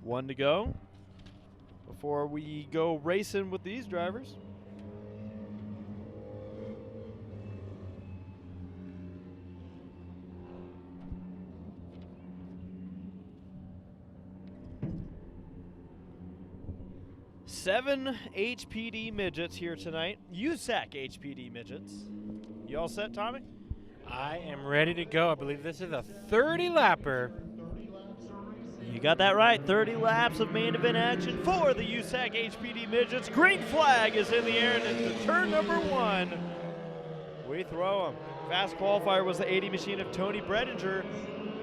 One to go before we go racing with these drivers. Seven HPD midgets here tonight. USAC HPD midgets. You all set, Tommy? I am ready to go. I believe this is a 30-lapper. You got that right. 30 laps of main event action for the USAC HPD midgets. Green flag is in the air, and it's turn number 1. We throw them. Fast qualifier was the 80 machine of Tony Bredinger.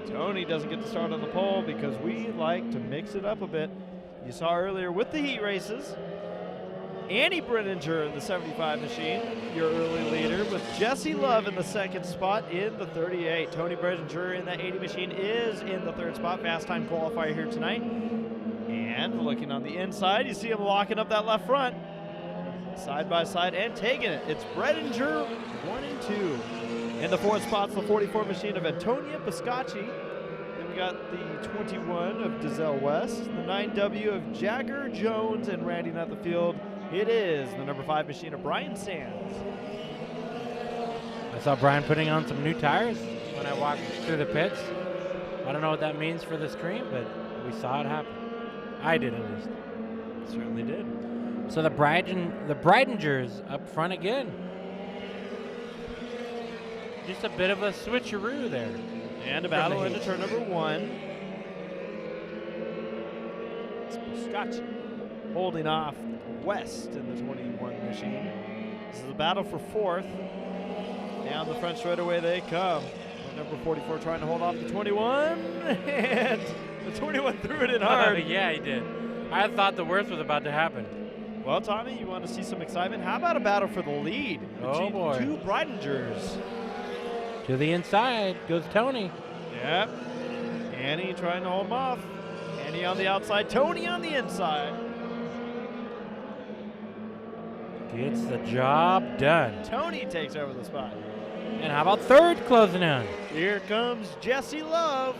Tony doesn't get to start on the pole because we like to mix it up a bit. You saw earlier with the heat races, Annie Brenninger in the 75 machine, your early leader, with Jesse Love in the second spot in the 38. Tony Brenninger in that 80 machine is in the third spot, fast time qualifier here tonight. And looking on the inside, you see him locking up that left front, side by side and taking it. It's Brenninger 1 and 2. In the fourth spot's the 44 machine of Antonia Biscacci. We got the 21 of Dizelle West, the 9W of Jagger Jones, and rounding out the field, it is the number 5 machine of Brian Sands. I saw Brian putting on some new tires when I walked through the pits. I don't know what that means for the stream, but we saw it happen. I did, at least. Certainly did. So the Bridingers up front again. Just a bit of a switcheroo there. And a battle into turn number 1. It's Biscacci holding off West in the 21 machine. This is a battle for 4th. Down the front straightaway they come. Number 44 trying to hold off the 21. And the 21 threw it in hard. Yeah, he did. I thought the worst was about to happen. Well, Tommy, you want to see some excitement? How about a battle for the lead between two Bridingers? To the inside goes Tony. Yep. Annie trying to hold him off. Annie on the outside, Tony on the inside. Gets the job done. Tony takes over the spot. And how about third closing in? Here comes Jesse Love.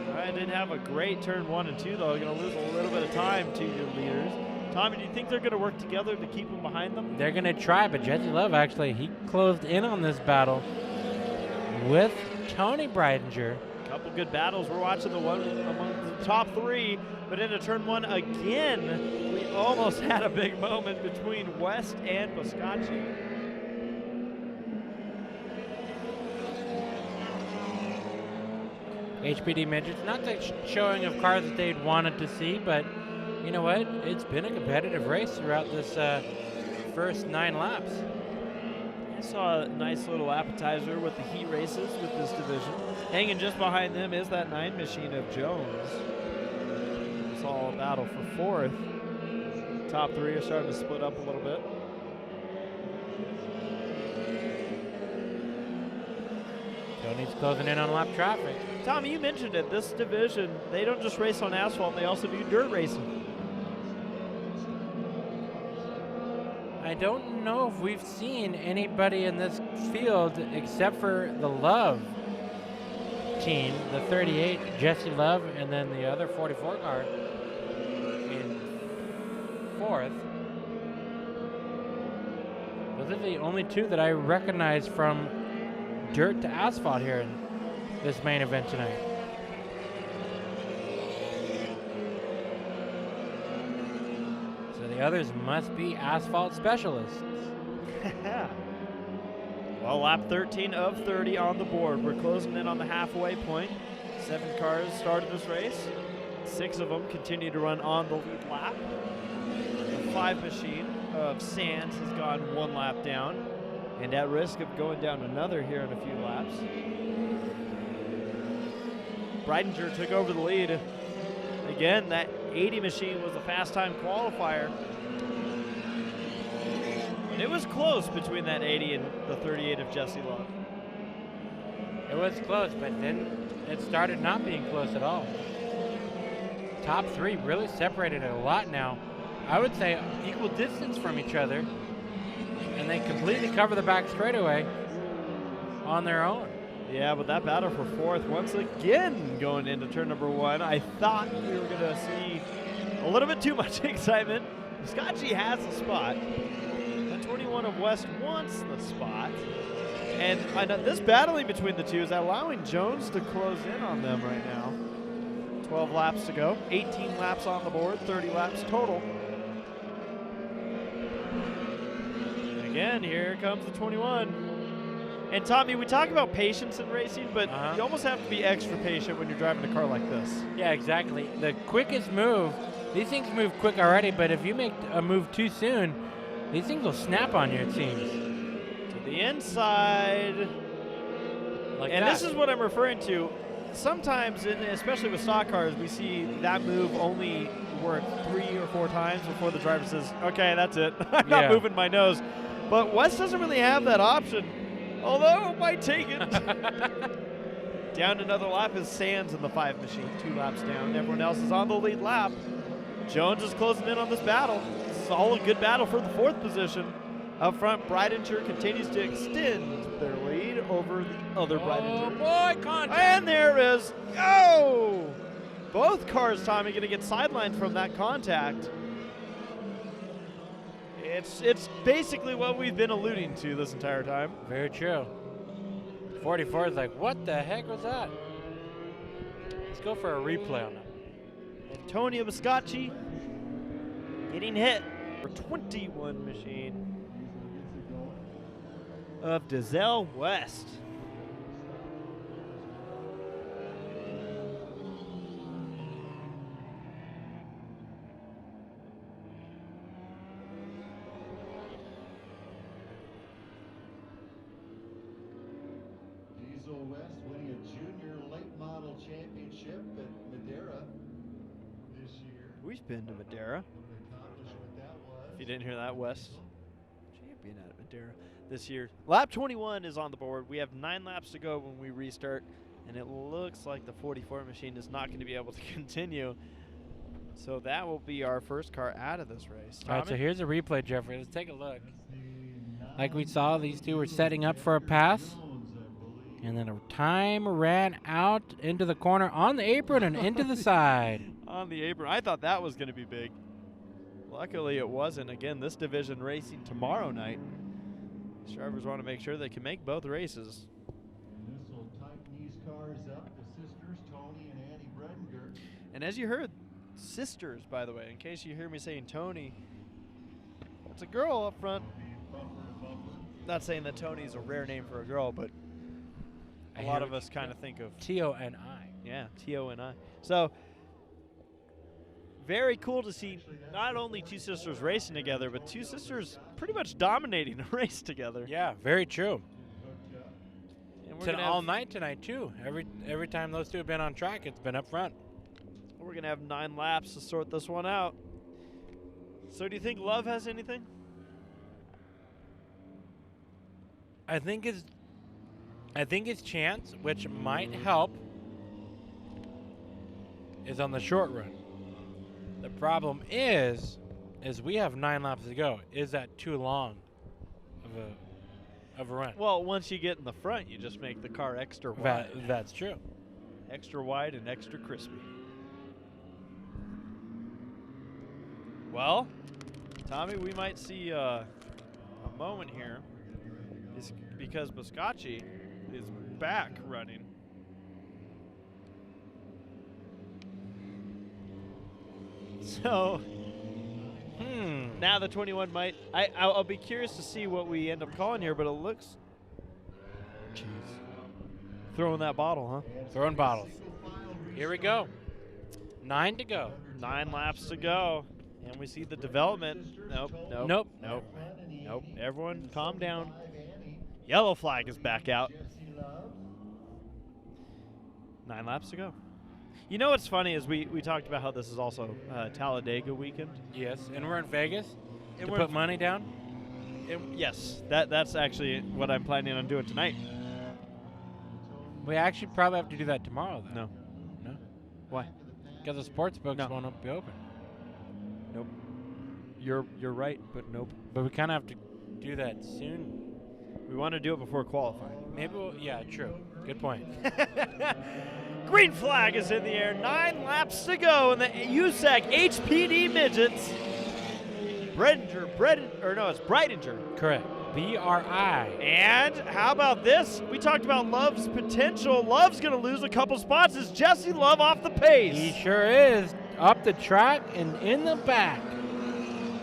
Ryan didn't have a great turn 1 and 2, though. Going to lose a little bit of time to your leaders. Tommy, do you think they're going to work together to keep them behind them? They're going to try, but Jesse Love actually, he closed in on this battle with Tony Breidinger. A couple good battles. We're watching the one among the top 3, but into turn 1 again, we almost had a big moment between West and Biscacci. HPD midgets, not the showing of cars that they'd wanted to see, but you know what? It's been a competitive race throughout this first 9 laps. I saw a nice little appetizer with the heat races with this division. Hanging just behind them is that 9 machine of Jones. It's all a battle for 4th. Top 3 are starting to split up a little bit. Tony's closing in on lap traffic. Tommy, you mentioned it. This division, they don't just race on asphalt, they also do dirt racing. I don't know if we've seen anybody in this field except for the Love team, the 38, Jesse Love, and then the other 44 car in 4th. Those are the only 2 that I recognize from dirt to asphalt here in this main event tonight. The others must be asphalt specialists. Well, lap 13 of 30 on the board. We're closing in on the halfway point. 7 cars started this race. 6 of them continue to run on the lead lap. The 5 machine of Sands has gone 1 lap down and at risk of going down another here in a few laps. Breidinger took over the lead. Again, that 80 machine was a fast time qualifier. And it was close between that 80 and the 38 of Jesse Love. It was close, but then it started not being close at all. Top 3 really separated it a lot now. I would say equal distance from each other, and they completely cover the back straightaway on their own. Yeah, but that battle for fourth once again going into turn number 1. I thought we were going to see a little bit too much excitement. Scotchy has the spot. The 21 of West wants the spot. And I know this battling between the two is allowing Jones to close in on them right now. 12 laps to go. 18 laps on the board, 30 laps total. And again, here comes the 21. And Tommy, we talk about patience in racing, but you almost have to be extra patient when you're driving a car like this. Yeah, exactly. The quickest move, these things move quick already, but if you make a move too soon, these things will snap on you, it seems. To the inside. Like and that. This is what I'm referring to. Sometimes, especially with stock cars, we see that move only work 3 or 4 times before the driver says, okay, that's it. I'm not moving my nose. But West doesn't really have that option. Although, might take it. Down another lap is Sands in the 5 machine. 2 laps down. Everyone else is on the lead lap. Jones is closing in on this battle. Solid, good battle for the 4th position. Up front, Breidinger continues to extend their lead over the other Breidinger. Oh, boy, contact. And there is, oh! Both cars, Tommy, going to get sidelined from that contact. It's basically what we've been alluding to this entire time. Very true. 44 is like, what the heck was that? Let's go for a replay on that. Antonio Biscacci getting hit for 21 machine of Dizelle West. West winning a junior late model championship at Madeira this year. We've been to Madeira. What an accomplishment that was. If you didn't hear that, West champion at Madeira this year. Lap 21 is on the board. We have 9 laps to go when we restart, and it looks like the 44 machine is not going to be able to continue. So that will be our first car out of this race. All right, so here's a replay, Jeffrey. Let's take a look. Like we saw, these two were setting up for a pass. And then a time ran out into the corner on the apron and into the side. On the apron. I thought that was going to be big. Luckily, it wasn't. Again, this division racing tomorrow night. Drivers want to make sure they can make both races. And this will tighten these cars up. The sisters, Tony and Annie Bredinger. And as you heard, sisters, by the way, in case you hear me saying Tony, it's a girl up front. Not saying that Tony's a rare name for a girl, but a lot of us kind of think of T-O-N-I. Yeah, T-O-N-I. So, very cool to see not only two sisters racing together, but two sisters pretty much dominating a race together. Yeah, very true. And It's all night tonight, too. Every time those two have been on track, it's been up front. We're going to have 9 laps to sort this one out. So, do you think Love has anything? I think his chance, which might help, is on the short run. The problem is we have 9 laps to go. Is that too long of a run? Well, once you get in the front, you just make the car extra wide. That's true. Extra wide and extra crispy. Well, Tommy, we might see a moment here because Biscacci is back running. So, now the 21 might. I'll be curious to see what we end up calling here, but it looks. Jeez. Throwing that bottle, huh? Throwing bottles. Here we go. 9 to go. 9 laps to go. And we see the development. Nope. Everyone calm down. Yellow flag is back out. 9 laps to go. You know what's funny is we talked about how this is also Talladega weekend. Yes, and we're in Vegas And to we're put money down. Yes, that's actually what I'm planning on doing tonight. We actually probably have to do that tomorrow, though. No. No? Why? Because the sports books won't be open. Nope. You're right, but nope. But we kind of have to do that soon. We want to do it before qualifying. Maybe yeah, true. Good point. Green flag is in the air. 9 laps to go in the USAC HPD Midgets. It's Breidinger. Correct. B-R-I. And how about this? We talked about Love's potential. Love's going to lose a couple spots. Is Jesse Love off the pace? He sure is. Up the track and in the back.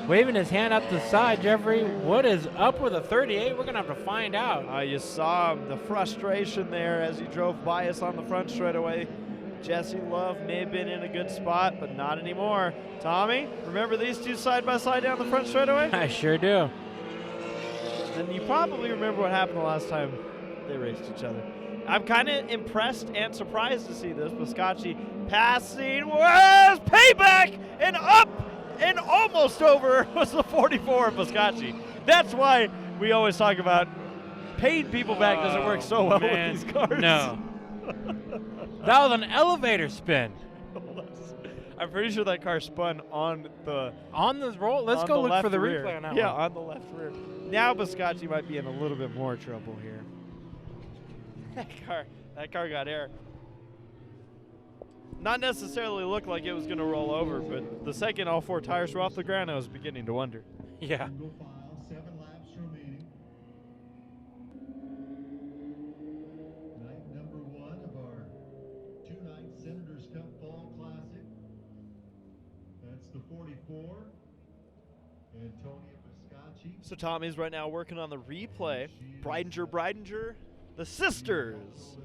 Waving his hand up the side, Jeffrey. What is up with a 38? We're going to have to find out. You saw the frustration there as he drove by us on the front straightaway. Jesse Love may have been in a good spot, but not anymore. Tommy, remember these two side by side down the front straightaway? I sure do. And you probably remember what happened the last time they raced each other. I'm kind of impressed and surprised to see this. Biscacci passing was payback and up and almost over was the 44 of Biscacci. That's why we always talk about paying people back doesn't work so well with these cars. No. That was an elevator spin. I'm pretty sure that car spun on the roll. Let's go look for the rear. replay on that Yeah, one. on the left rear. Now Biscacci might be in a little bit more trouble here. That car got air. Not necessarily looked like it was going to roll over, but the second all 4 tires were off the ground, I was beginning to wonder. Yeah. Single file, 7 laps remaining. Night number 1 of our 2-night Senators Cup Fall Classic. That's the 44. Antonia Biscacci. So Tommy's right now working on the replay. Breidinger, the sisters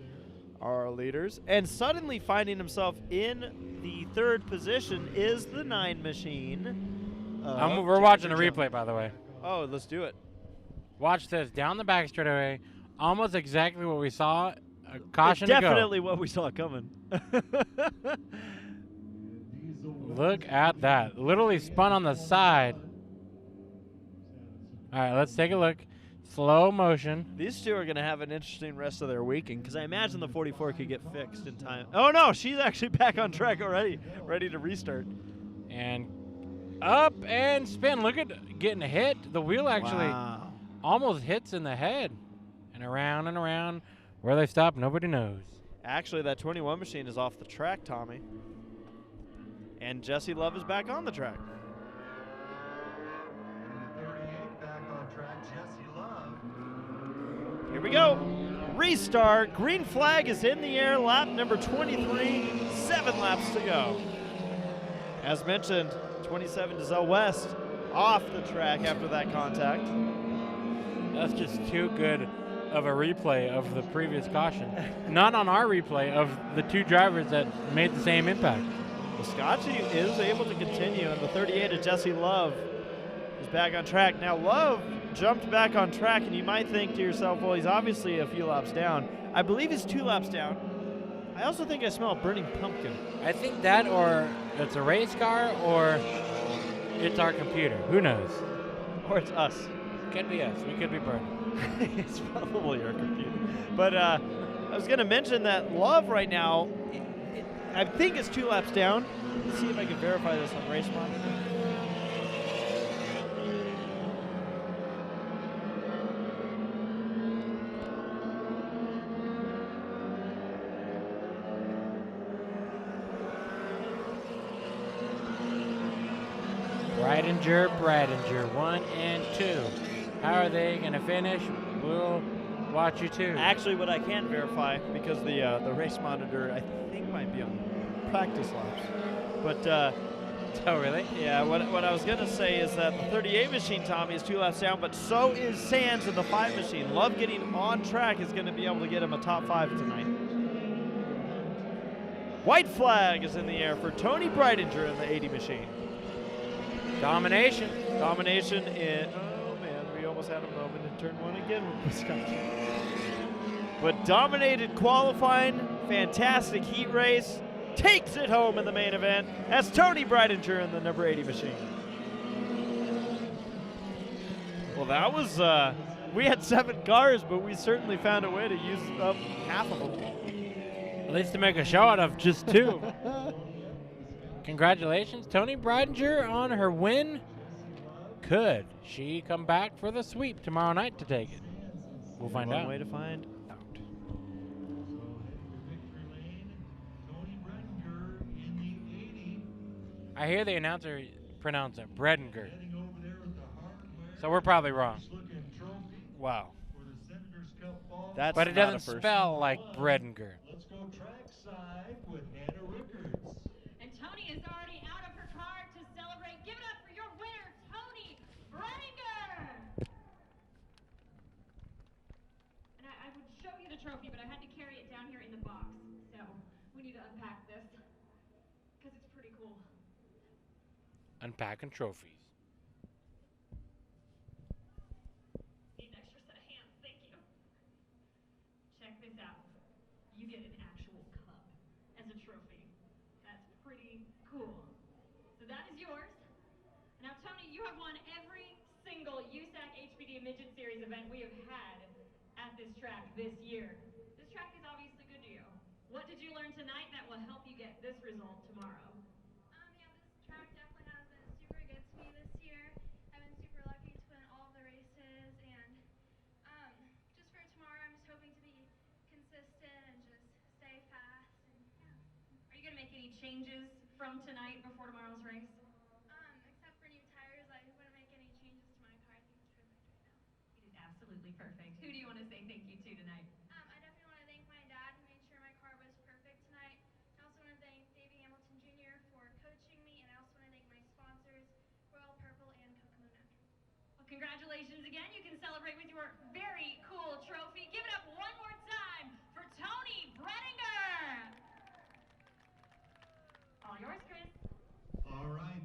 are our leaders. And suddenly finding himself in the 3rd position is the 9 machine. We're watching a replay, by the way. Oh, let's do it. Watch this. Down the back straightaway. Almost exactly what we saw. A caution to go. Definitely what we saw coming. Look at that. Literally spun on the side. All right, let's take a look. Slow motion. These two are going to have an interesting rest of their weekend because I imagine the 44 could get fixed in time. Oh, no, she's actually back on track already, ready to restart. And up and spin. Look at getting hit. The wheel actually almost hits in the head. And around. Where they stop, nobody knows. Actually, that 21 machine is off the track, Tommy. And Jesse Love is back on the track. And the 38 back on track, Jesse Love. Here we go. Restart. Green flag is in the air. Lap number 23. 7 laps to go. As mentioned, 27 Giselle West off the track after that contact. That's just too good of a replay of the previous caution. Not on our replay of the 2 drivers that made the same impact. Biscacci is able to continue, and the 38 of Jesse Love is back on track. Now, Love jumped back on track, and you might think to yourself, well, he's obviously a few laps down. I believe he's 2 laps down. I also think I smell a burning pumpkin. I think that, or it's a race car, or it's our computer. Who knows? Or it's us. Could be us. We could be burning. It's probably our computer. But I was going to mention that Love right now, I think it's 2 laps down. Let's see if I can verify this on Race Monitor. Breidinger, 1 and 2. How are they going to finish? We'll watch you too. Actually, what I can verify, because the Race Monitor, I think, might be on practice laps. But, oh, really? yeah, what I was going to say is that the 38 machine, Tommy, is 2 laps down, but so is Sands in the 5 machine. Love getting on track is going to be able to get him a top 5 tonight. White flag is in the air for Tony Breidinger in the 80 machine. Domination. Domination in, oh man, we almost had a moment in turn 1 again with Biscacci. But dominated qualifying, fantastic heat race, takes it home in the main event as Tony Breidinger in the number 80 machine. Well, that was, we had 7 cars, but we certainly found a way to use up half of them. At least to make a show out of just 2. Congratulations, Tony Breidinger on her win. Could she come back for the sweep tomorrow night to take it? We'll find out. One way to find out. I hear the announcer pronounce it Bredinger. Heading over there with the hardware. So we're probably wrong. Nice-looking trophy Wow. for the Senators Cup Fall That's But it not a doesn't first. spell like One. Bredinger. Let's go trackside with Hannah Rickards. And Tony is already out of her car to celebrate. Give it up for your winner, Tony Bredinger. And I would show you the trophy, but I had to carry it down here in the box. So we need to unpack this because it's pretty cool. Unpacking trophies. Need an extra set of hands, thank you. Check this out. You get an actual cup as a trophy. That's pretty cool. So that is yours. Now, Tony, you have won every single USAC HPD Midget Series event we have had at this track this year. This track is obviously good to you. What did you learn tonight that will help you get this result tomorrow? Yeah, this track definitely has been super good to me this year. I've been super lucky to win all of the races, and just for tomorrow, I'm just hoping to be consistent and just stay fast, and yeah. Are you going to make any changes from tonight before tomorrow's race? Except for new tires, I wouldn't make any changes to my car. I think it's perfect right now. It is absolutely perfect. Who do you want to say thank you to tonight? I definitely want to thank my dad who made sure my car was perfect tonight. I also want to thank Davey Hamilton Jr. for coaching me, and I also want to thank my sponsors, Royal Purple and Kokomo Natural. Well, congratulations again. You can celebrate with your very cool trophy. Give it up one more time for Tony Bredinger. All yours, Chris. All right,